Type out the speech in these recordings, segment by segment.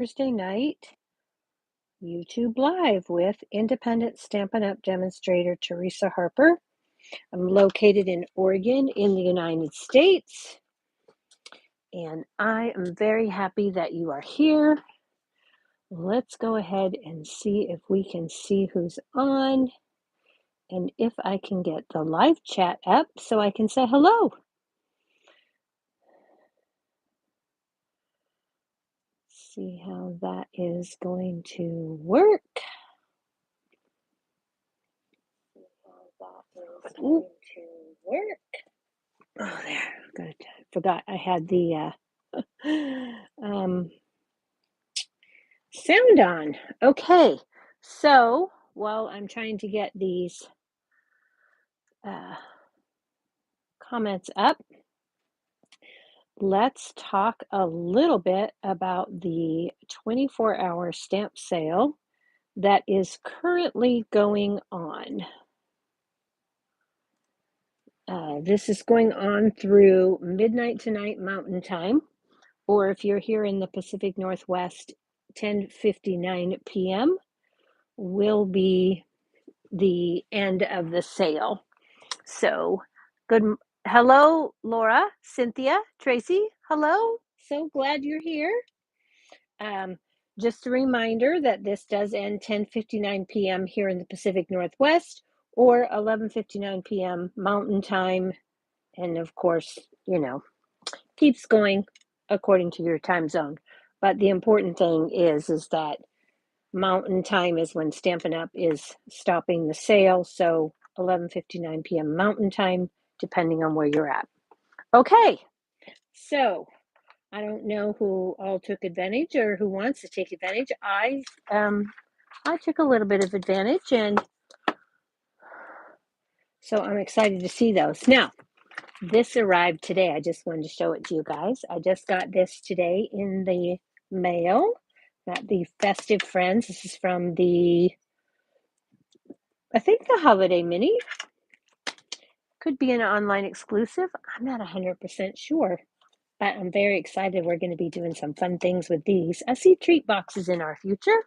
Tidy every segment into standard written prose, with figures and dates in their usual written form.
Thursday night YouTube Live with independent Stampin' Up! Demonstrator Teresa Harper. I'm located in Oregon in the United States, and I am very happy that you are here. Let's go ahead and see if we can see who's on and if I can get the live chat up so I can say hello. See how that is going to work. Oh, there. I forgot I had the sound on. Okay, so while I'm trying to get these comments up, let's talk a little bit about the 24-hour stamp sale that is currently going on. This is going on through midnight tonight Mountain Time, or if you're here in the Pacific Northwest, 10:59 p.m. will be the end of the sale. So hello, Laura, Cynthia, Tracy, hello. So glad you're here. Just a reminder that this does end 10:59 p.m. here in the Pacific Northwest, or 11:59 p.m. Mountain Time. And of course, keeps going according to your time zone. But the important thing is that Mountain Time is when Stampin' Up! Is stopping the sale. So 11:59 p.m. Mountain Time, depending on where you're at. Okay, so I don't know who all took advantage or who wants to take advantage. I took a little bit of advantage, and so I'm excited to see those. Now, this arrived today. I just wanted to show it to you guys. I just got this today in the mail. Got the Festive Friends. This is from I think the Holiday Mini. Could be an online exclusive. I'm not 100% sure, but I'm very excited. We're going to be doing some fun things with these. I see treat boxes in our future.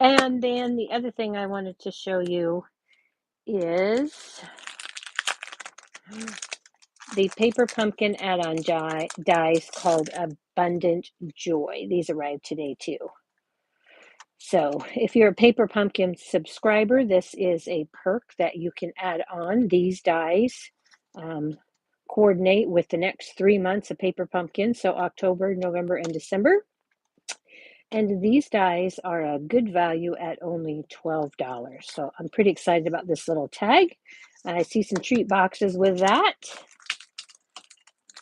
And then the other thing I wanted to show you is the paper pumpkin add-on dies called Abundant Joy. These arrived today too. So if you're a paper pumpkin subscriber, this is a perk that you can add on. These dies coordinate with the next 3 months of paper pumpkin, so October, November, and December. And these dies are a good value at only $12. So I'm pretty excited about this little tag. I see some treat boxes with that.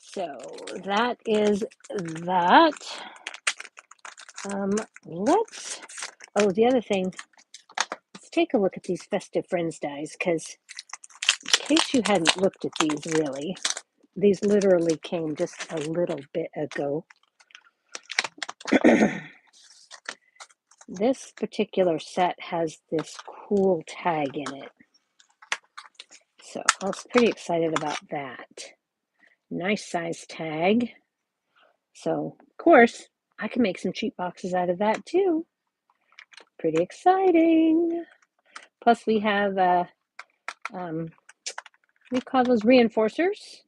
So that is that. The other thing, let's take a look at these Festive Friends dies, because in case you hadn't looked at these really, these literally came just a little bit ago. This particular set has this cool tag in it. So I was pretty excited about that. Nice size tag. So, of course, I can make some cheap boxes out of that too. Pretty exciting. Plus we have, we call those reinforcers.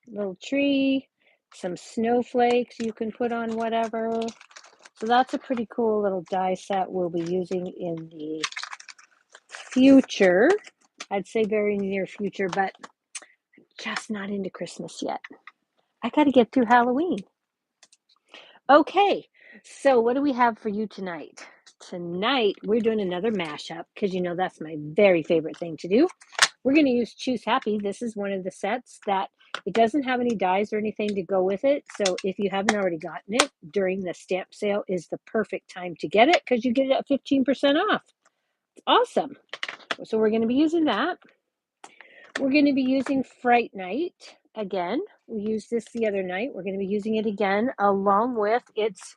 Little tree, some snowflakes you can put on whatever. So that's a pretty cool little die set we'll be using in the future. I'd say very near future, but I'm just not into Christmas yet. I got to get through Halloween. Okay, so what do we have for you tonight? Tonight, we're doing another mashup, because that's my very favorite thing to do. We're going to use Choose Happy. This is one of the sets that it doesn't have any dies or anything to go with it. So if you haven't already gotten it, during the stamp sale is the perfect time to get it, because you get it at 15% off. It's awesome. So we're going to be using that. We're going to be using Fright Night again. We used this the other night. We're going to be using it again along with its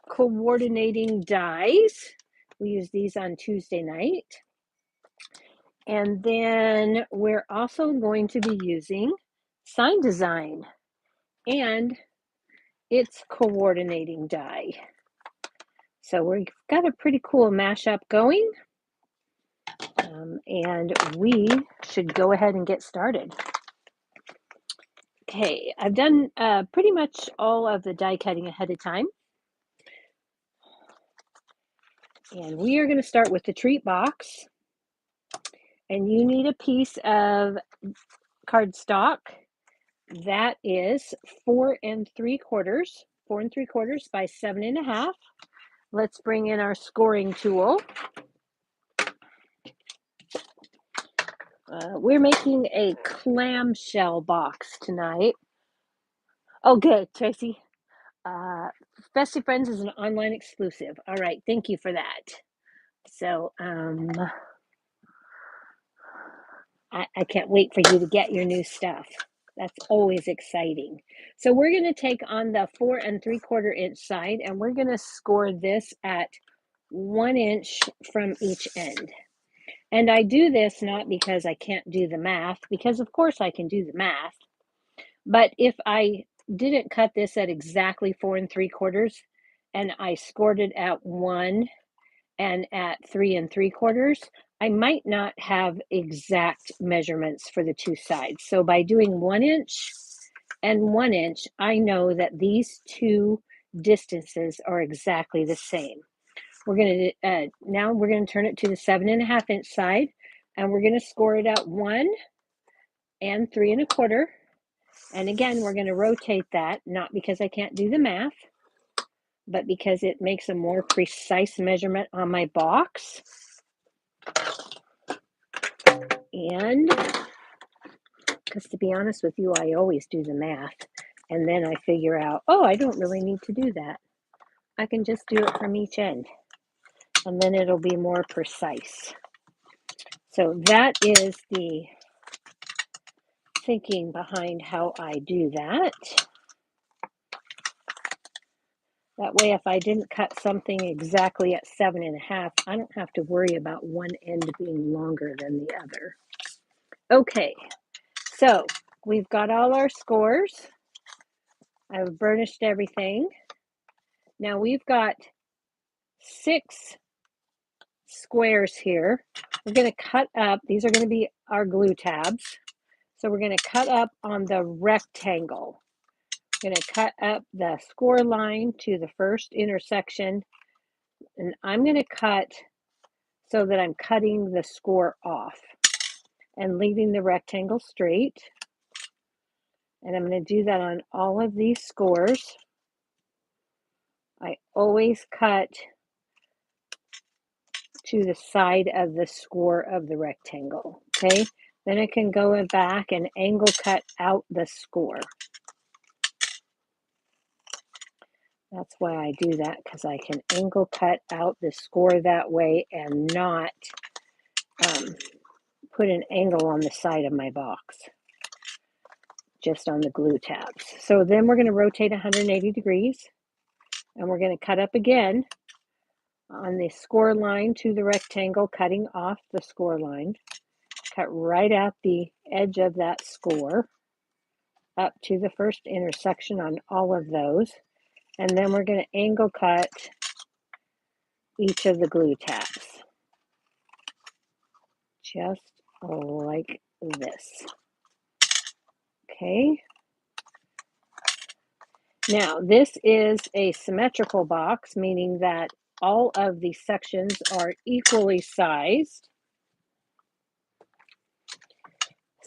coordinating dies. We use these on Tuesday night. And then we're also going to be using Sign Design and its coordinating die. So we've got a pretty cool mashup going, and we should go ahead and get started. Okay, I've done pretty much all of the die cutting ahead of time. And we are going to start with the treat box. And you need a piece of cardstock that is 4 3/4 by 7.5. Let's bring in our scoring tool. We're making a clamshell box tonight. Oh, good, Tracy. Festive Friends is an online exclusive. All right, thank you for that. So, I can't wait for you to get your new stuff. That's always exciting. So we're going to take on the 4 3/4 inch side, and we're going to score this at 1 inch from each end. And I do this not because I can't do the math, because of course I can do the math. But if I didn't cut this at exactly 4 3/4 and I scored it at 1 and at 3 3/4, I might not have exact measurements for the two sides. So by doing 1 inch and 1 inch, I know that these two distances are exactly the same. We're going to now we're going to turn it to the 7.5 inch side, and we're going to score it at 1 and 3 1/4. And again, we're going to rotate that, not because I can't do the math, but because it makes a more precise measurement on my box. And because to be honest with you, I always do the math. And then I figure out, oh, I don't really need to do that. I can just do it from each end. And then it'll be more precise. So that is the thinking behind how I do that. That way, if I didn't cut something exactly at 7.5, I don't have to worry about one end being longer than the other. Okay, so we've got all our scores. I've burnished everything. Now we've got 6 squares here. We're going to cut up, these are going to be our glue tabs. So we're going to cut up on the rectangle. Going to cut up the score line to the first intersection, and I'm going to cut so that I'm cutting the score off and leaving the rectangle straight. And I'm going to do that on all of these scores. I always cut to the side of the score of the rectangle, okay? Then I can go back and angle cut out the score. That's why I do that, because I can angle cut out the score that way and not put an angle on the side of my box, just on the glue tabs. So then we're going to rotate 180 degrees, and we're going to cut up again on the score line to the rectangle, cutting off the score line. Cut right at the edge of that score, up to the first intersection on all of those. And then we're going to angle cut each of the glue tabs, just like this. Okay. Now, this is a symmetrical box, meaning that all of the sections are equally sized.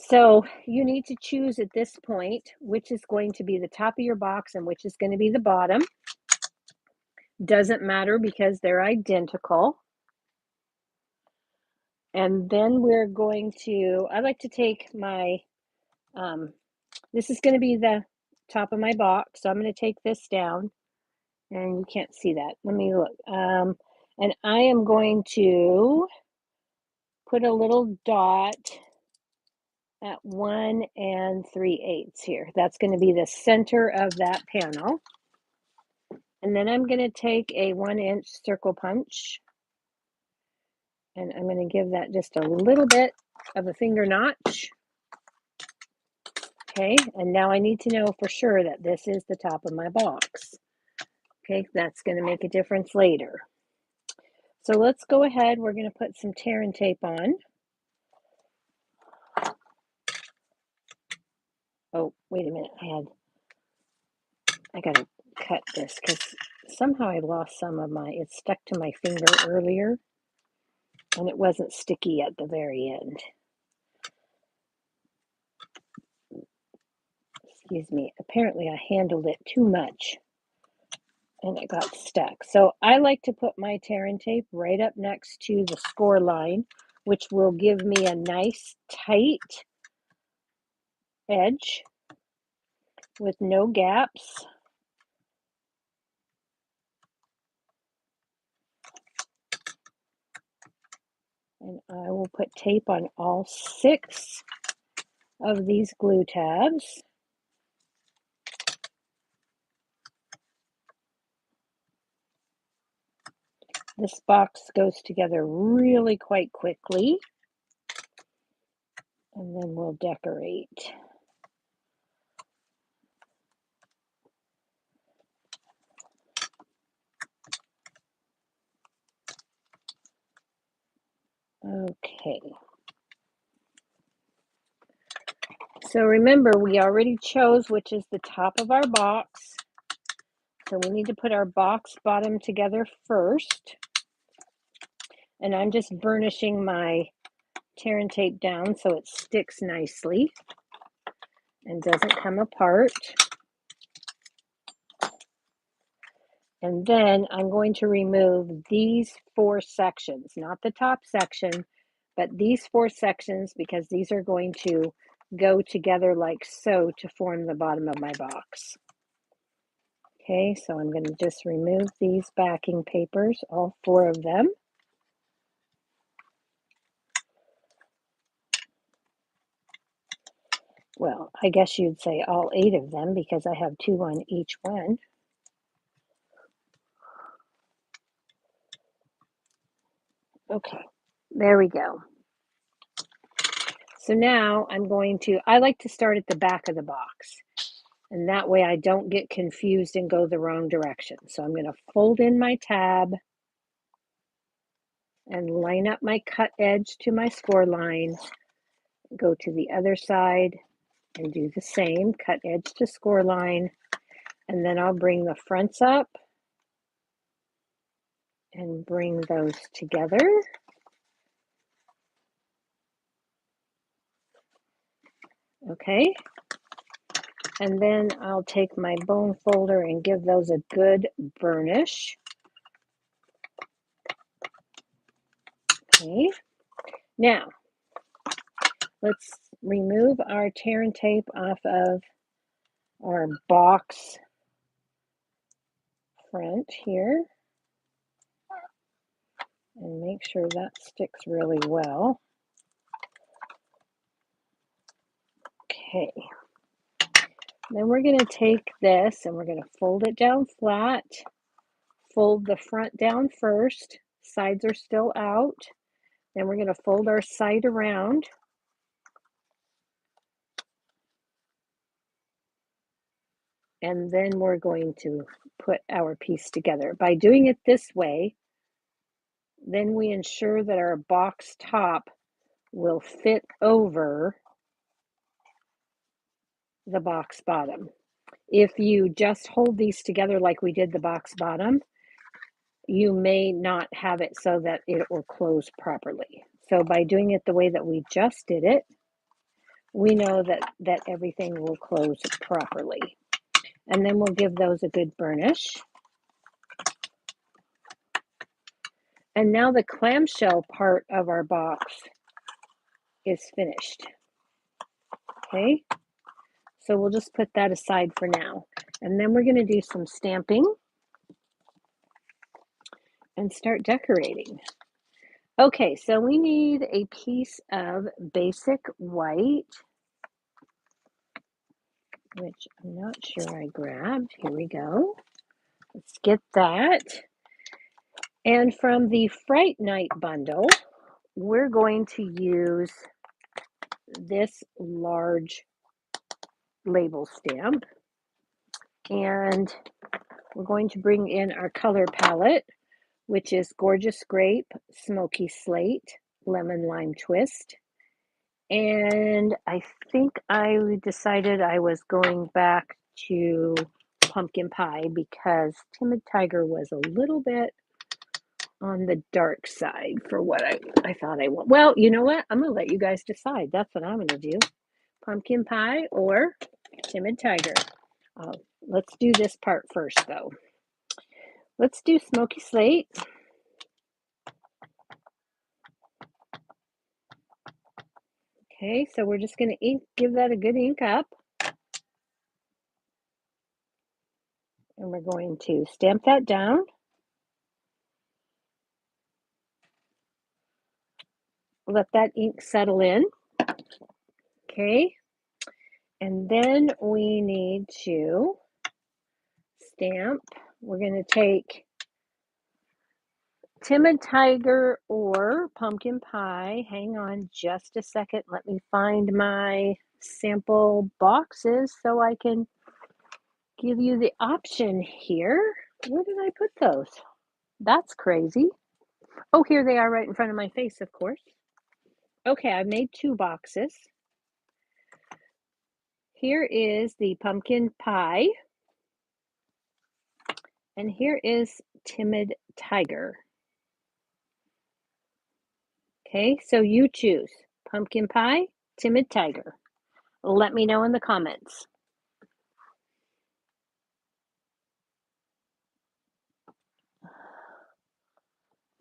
So you need to choose at this point which is going to be the top of your box and which is going to be the bottom. Doesn't matter because they're identical. And then we're going to, I like to take my, this is going to be the top of my box. So I'm going to take this down, and you can't see that. Let me look. And I am going to put a little dot at 1 3/8 here. That's going to be the center of that panel. And then I'm going to take a 1 inch circle punch, and I'm going to give that just a little bit of a finger notch. Okay, and now I need to know for sure that this is the top of my box. Okay, that's going to make a difference later. So let's go ahead. We're going to put some tear and tape on. Oh, wait a minute. I got to cut this because somehow I lost some of it stuck to my finger earlier and it wasn't sticky at the very end. Excuse me. Apparently I handled it too much and it got stuck. So I like to put my tear and tape right up next to the score line, which will give me a nice tight edge with no gaps. And I will put tape on all 6 of these glue tabs. This box goes together really quite quickly. And then we'll decorate. Okay. So remember, we already chose which is the top of our box. So we need to put our box bottom together first. And I'm just burnishing my tear and tape down so it sticks nicely and doesn't come apart. And then I'm going to remove these 4 sections, not the top section, but these 4 sections because these are going to go together like so to form the bottom of my box. Okay, so I'm going to just remove these backing papers, all 4 of them. Well, I guess you'd say all 8 of them because I have 2 on each one. Okay, there we go. So now I like to start at the back of the box. And that way I don't get confused and go the wrong direction. So I'm going to fold in my tab and line up my cut edge to my score line. Go to the other side and do the same, cut edge to score line. And then I'll bring the fronts up and bring those together. Okay. And then I'll take my bone folder and give those a good burnish. Okay. Now, let's remove our tear and tape off of our box front here and make sure that sticks really well. Okay. Then we're going to take this and we're going to fold it down flat. Fold the front down first. Sides are still out. Then we're going to fold our side around. And then we're going to put our piece together. By doing it this way, then we ensure that our box top will fit over the box bottom. If you just hold these together like we did the box bottom, you may not have it so that it will close properly. So by doing it the way that we just did it, we know that everything will close properly. And then we'll give those a good burnish. And now the clamshell part of our box is finished. Okay, so we'll just put that aside for now. And then we're going to do some stamping and start decorating. Okay, so we need a piece of basic white, which I'm not sure I grabbed. Here we go. Let's get that. And from the Fright Night bundle, we're going to use this large label stamp. And we're going to bring in our color palette. which is Gorgeous Grape, Smoky Slate, Lemon Lime Twist. And I think I decided I was going back to pumpkin pie because Timid Tiger was a little bit on the dark side for what I thought I want. Well, you know what? I'm going to let you guys decide. That's what I'm going to do. Pumpkin pie or Timid Tiger. Let's do this part first, though. Let's do Smoky Slate. Okay, so we're just going to give that a good ink up. And we're going to stamp that down. Let that ink settle in. Okay, and then we need to stamp. We're going to take Timid Tiger or pumpkin pie. Hang on just a second. Let me find my sample boxes so I can give you the option here. Where did I put those? That's crazy. Oh, here they are right in front of my face, of course. Okay, I made 2 boxes. Here is the pumpkin pie. And here is Timid Tiger. Okay, so you choose pumpkin pie, Timid Tiger. Let me know in the comments.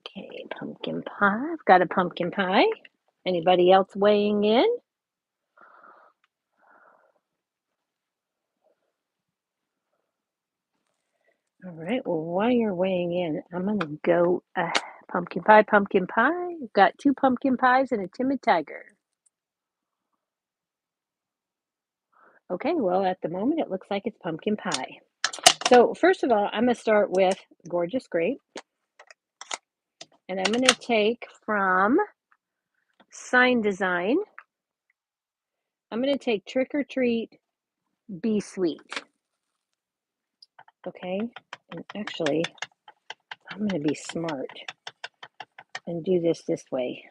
Okay, pumpkin pie. I've got a pumpkin pie. Anybody else weighing in? All right, well, while you're weighing in, I'm going to go pumpkin pie, pumpkin pie. I've got 2 pumpkin pies and a Timid Tiger. Okay, well, at the moment, it looks like it's pumpkin pie. So first of all, I'm going to start with Gorgeous Grape. And I'm going to take from Sign Design, I'm going to take Trick or Treat, Be Sweet. Okay, and actually, I'm going to be smart and do this way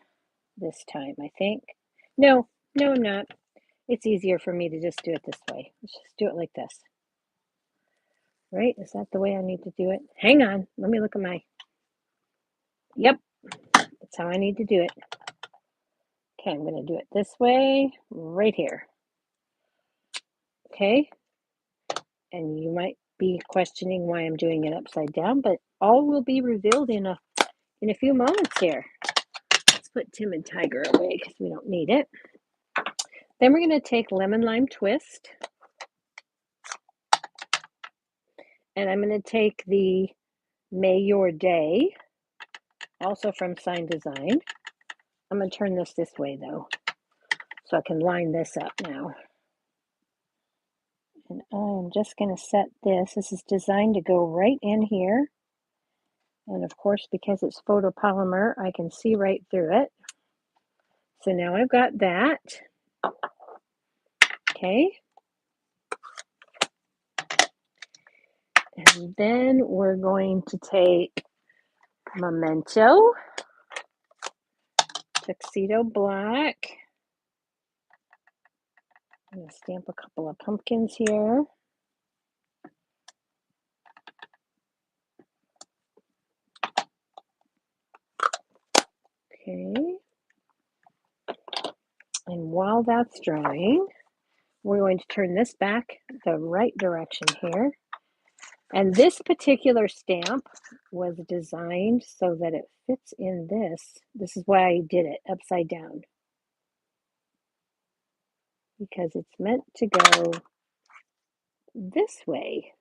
this time, I think. No, I'm not. It's easier for me to just do it this way. Let's just do it like this. Right? Is that the way I need to do it? Hang on. Let me look at my... Yep. That's how I need to do it. Okay, I'm going to do it this way, right here. Okay. And you might be questioning why I'm doing it upside down, but all will be revealed in a few moments here. Let's put Timid Tiger away because we don't need it. Then we're going to take Lemon Lime Twist. And I'm going to take the May Your Day, also from Sign Design. I'm going to turn this way, though, so I can line this up now. And I'm just going to set this. This is designed to go right in here. And of course, because it's photopolymer, I can see right through it. So now I've got that. Okay. And then we're going to take Memento, Tuxedo Black. I'm going to stamp a couple of pumpkins here. Okay. And while that's drying, we're going to turn this back the right direction here. And this particular stamp was designed so that it fits in this. This is why I did it upside down, because it's meant to go this way.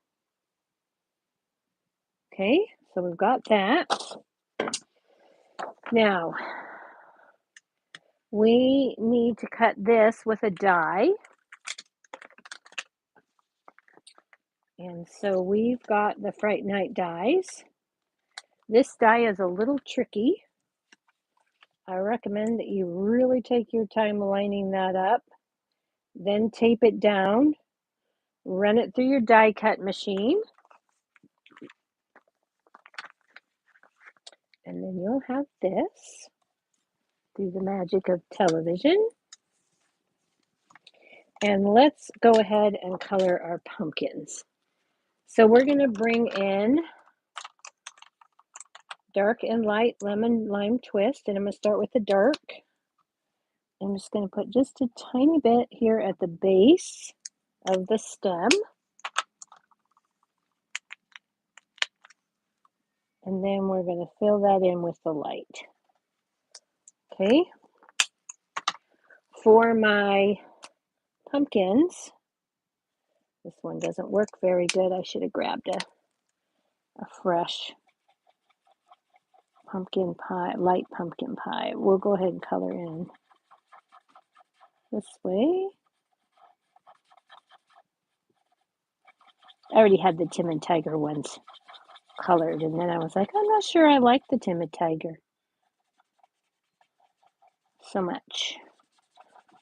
Okay, so we've got that. Now, we need to cut this with a die. And so we've got the Fright Night dies. This die is a little tricky. I recommend that you really take your time lining that up. Then tape it down. Run it through your die cut machine. And then you'll have this through the magic of television. And let's go ahead and color our pumpkins. So we're going to bring in dark and light lemon lime twist, and I'm going to start with the dark. I'm just going to put just a tiny bit here at the base of the stem. And then we're going to fill that in with the light. Okay. For my pumpkins, this one doesn't work very good. I should have grabbed a fresh pumpkin pie, light pumpkin pie. We'll go ahead and color in this way. I already had the Timid Tiger ones colored, and then I was like, I'm not sure I like the Timid Tiger so much.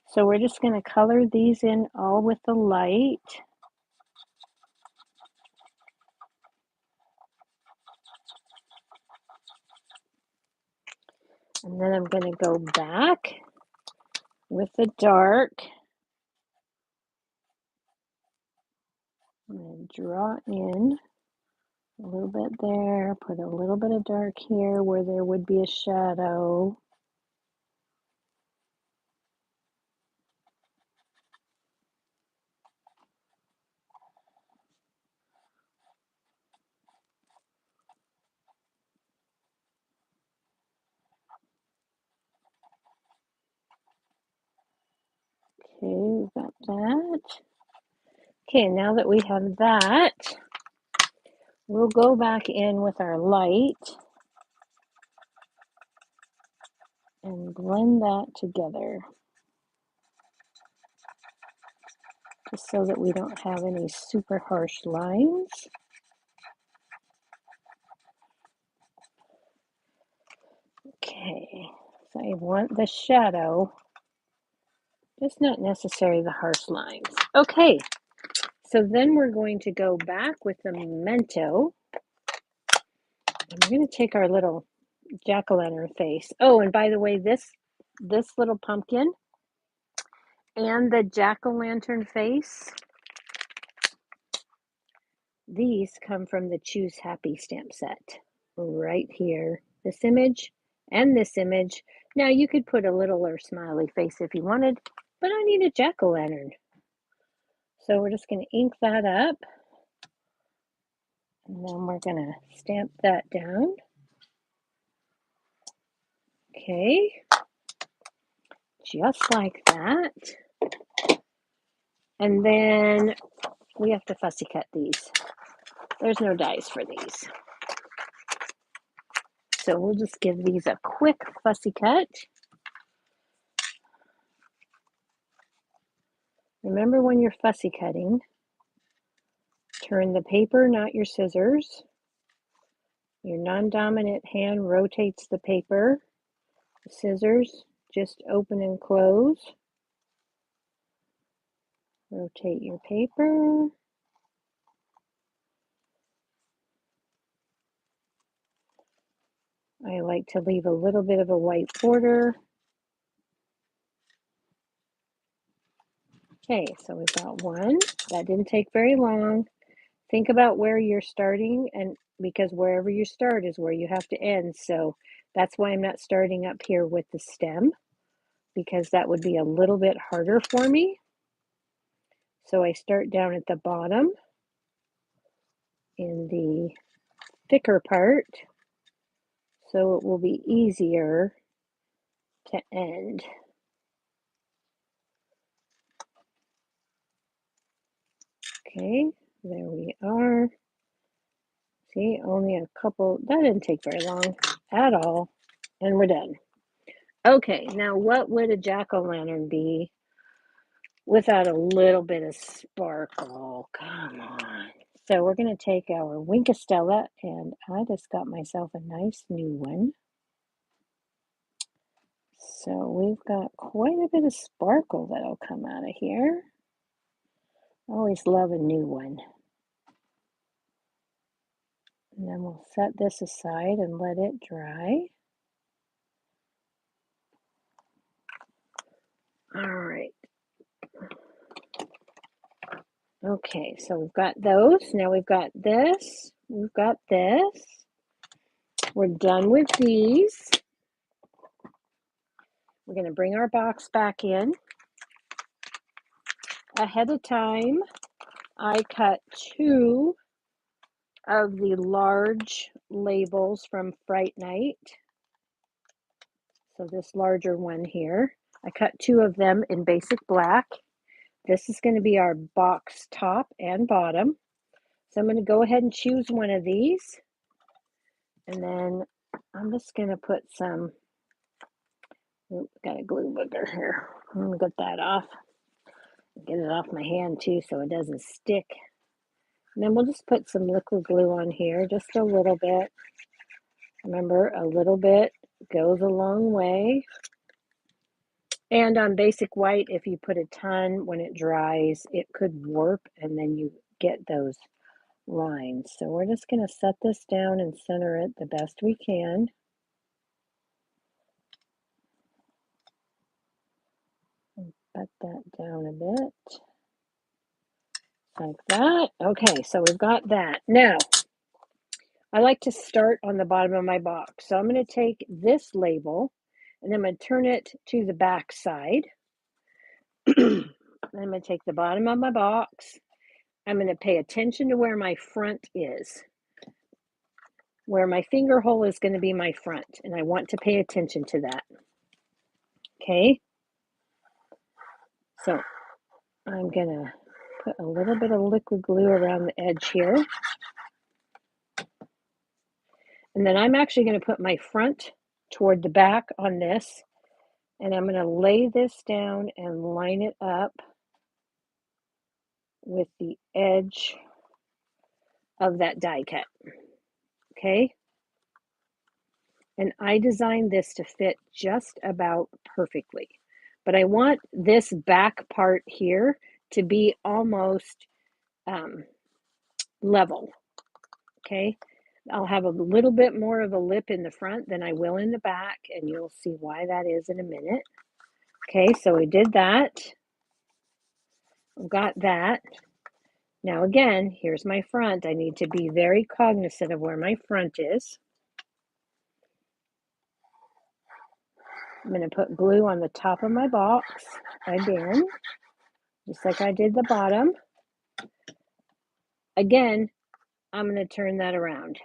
So we're just going to color these in all with the light. And then I'm going to go back with the dark. I'm going to draw in a little bit there, put a little bit of dark here where there would be a shadow. Okay, we've got that. Okay, now that we have that, we'll go back in with our light and blend that together, just so that we don't have any super harsh lines. Okay, so I want the shadow, just not necessarily the harsh lines. Okay, so then we're going to go back with the memento. And we're going to take our little jack-o'-lantern face. Oh, and by the way, this little pumpkin and the jack-o'-lantern face, these come from the Choose Happy stamp set right here. This image and this image. Now you could put a littler smiley face if you wanted, but I need a jack-o'-lantern. So we're just going to ink that up. And then we're going to stamp that down. Okay. Just like that. And then we have to fussy cut these. There's no dies for these. So we'll just give these a quick fussy cut. Remember, when you're fussy cutting, turn the paper, not your scissors. Your non-dominant hand rotates the paper. The scissors just open and close. Rotate your paper. I like to leave a little bit of a white border. Okay, so we've got one. That didn't take very long. Think about where you're starting, and because wherever you start is where you have to end. So that's why I'm not starting up here with the stem, because that would be a little bit harder for me. So I start down at the bottom in the thicker part, so it will be easier to end. Okay, there we are. See, only a couple. That didn't take very long at all. And we're done. Okay, now what would a jack-o'-lantern be without a little bit of sparkle? Come on. So we're going to take our Winkastella, and I just got myself a nice new one. So we've got quite a bit of sparkle that'll come out of here. Always love a new one. And then we'll set this aside and let it dry. All right. Okay, so we've got those. Now we've got this. We've got this. We're done with these. We're going to bring our box back in. Ahead of time, I cut 2 of the large labels from Fright Night. So this larger one here, I cut 2 of them in basic black. This is going to be our box top and bottom. So I'm going to go ahead and choose one of these. And then I'm just going to put some, got a glue booger here. I'm going to get that off. Get it off my hand too so it doesn't stick. And then we'll just put some liquid glue on here, just a little bit. Remember, a little bit goes a long way. And on basic white, if you put a ton, when it dries, it could warp and then you get those lines. So we're just going to set this down and center it the best we can. And set that down a bit. Like that. Okay, so we've got that. Now, I like to start on the bottom of my box. So I'm going to take this label and I'm going to turn it to the back side. I'm going to take the bottom of my box. I'm going to pay attention to where my front is. Where my finger hole is going to be my front, and I want to pay attention to that. Okay? So I'm going to put a little bit of liquid glue around the edge here. And then I'm actually going to put my front toward the back on this. And I'm going to lay this down and line it up with the edge of that die cut. Okay? And I designed this to fit just about perfectly. But I want this back part here to be almost level. Okay? I'll have a little bit more of a lip in the front than I will in the back, and you'll see why that is in a minute. Okay, so we did that. I've got that. Now again, here's my front. I need to be very cognizant of where my front is. I'm going to put glue on the top of my box again, just like I did the bottom. Again, I'm going to turn that around,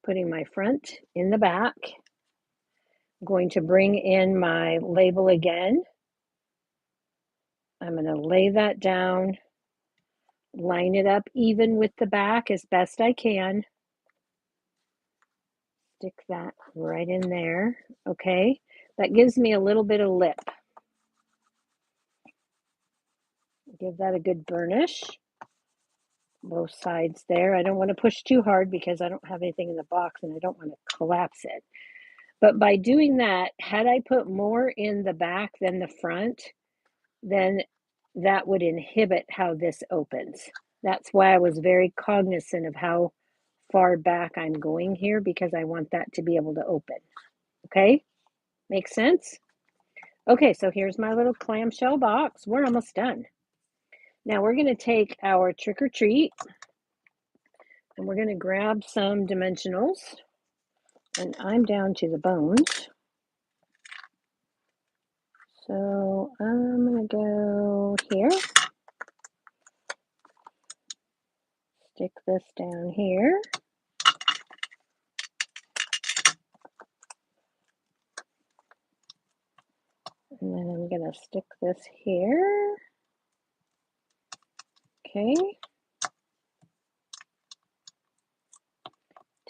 putting my front in the back. I'm going to bring in my label again. I'm going to lay that down, line it up even with the back as best I can. Stick that right in there. Okay, that gives me a little bit of lip. Give that a good burnish. Both sides there. I don't want to push too hard because I don't have anything in the box and I don't want to collapse it. But by doing that, had I put more in the back than the front, then that would inhibit how this opens. That's why I was very cognizant of how far back I'm going here, because I want that to be able to open. Okay? Makes sense? Okay, so here's my little clamshell box. We're almost done. Now we're going to take our trick or treat and we're going to grab some dimensionals. And I'm down to the bones. So I'm going to go here. Stick this down here. And then I'm going to stick this here. Okay.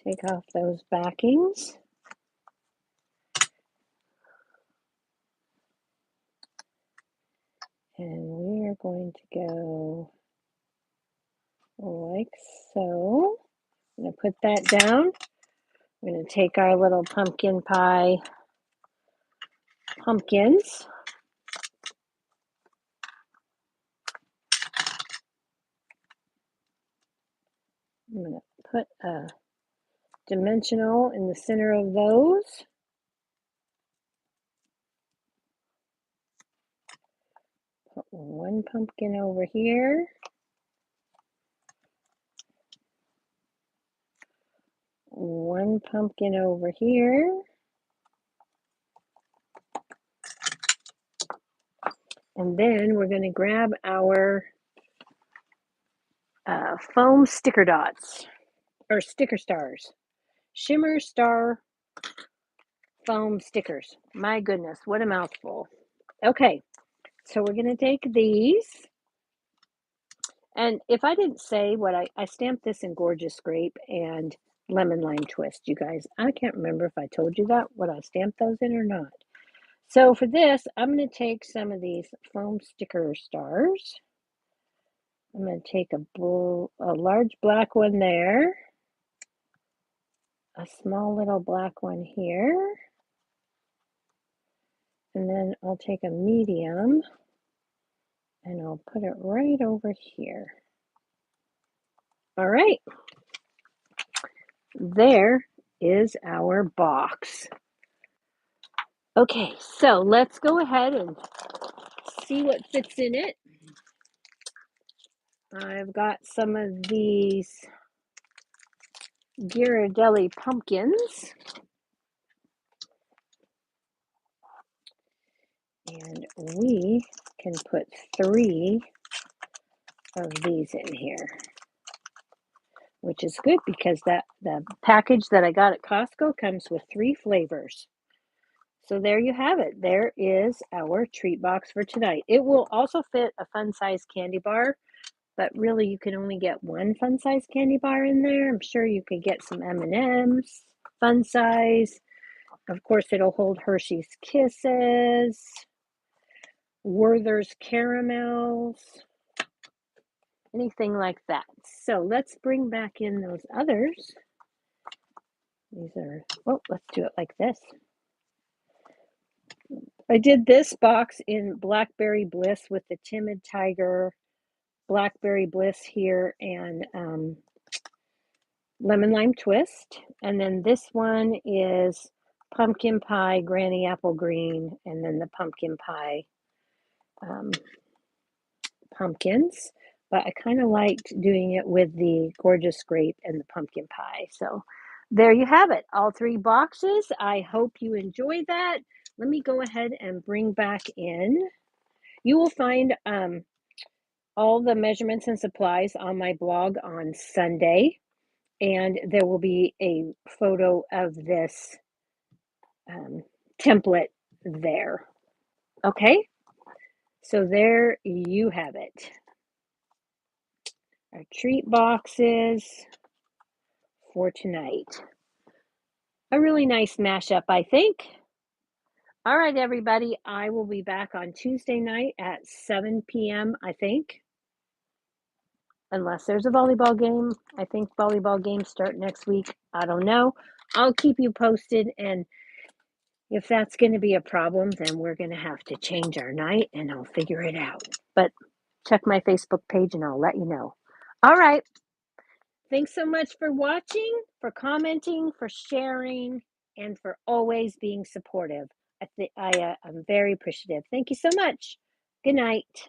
Take off those backings. And we are going to go like so. I'm going to put that down. We're going to take our little pumpkin pie pumpkins. I'm going to put a dimensional in the center of those. Put one pumpkin over here. One pumpkin over here. And then we're going to grab our foam sticker dots, or sticker stars. Shimmer Star foam stickers. My goodness, what a mouthful. Okay, so we're going to take these. And if I didn't say what I stamped this in Gorgeous Grape and Lemon Lime Twist, you guys. I can't remember if I told you that, what I stamped those in or not. So for this, I'm going to take some of these foam sticker stars. I'm going to take a large black one there, a small little black one here, and then I'll take a medium and I'll put it right over here. All right, there is our box. Okay, so let's go ahead and see what fits in it. I've got some of these Ghirardelli pumpkins. And we can put 3 of these in here, which is good because the package that I got at Costco comes with 3 flavors. So there you have it. There is our treat box for tonight. It will also fit a fun size candy bar, but really you can only get 1 fun size candy bar in there. I'm sure you could get some M&Ms, fun size. Of course, it'll hold Hershey's Kisses, Werther's Caramels, anything like that. So let's bring back in those others. These are, let's do it like this. I did this box in Blackberry Bliss with the Timid Tiger, Blackberry Bliss here, and Lemon Lime Twist. And then this one is Pumpkin Pie, Granny Apple Green, and then the Pumpkin Pie pumpkins. But I kind of liked doing it with the Gorgeous Grape and the Pumpkin Pie. So there you have it, all 3 boxes. I hope you enjoy that. Let me go ahead and bring back in. You will find all the measurements and supplies on my blog on Sunday. And there will be a photo of this template there. Okay, so there you have it. Our treat boxes for tonight. A really nice mashup, I think. All right, everybody, I will be back on Tuesday night at 7 p.m., I think. Unless there's a volleyball game. I think volleyball games start next week. I don't know. I'll keep you posted, and if that's going to be a problem, then we're going to have to change our night, and I'll figure it out. But check my Facebook page, and I'll let you know. All right. Thanks so much for watching, for commenting, for sharing, and for always being supportive. I'm very appreciative. Thank you so much. Good night.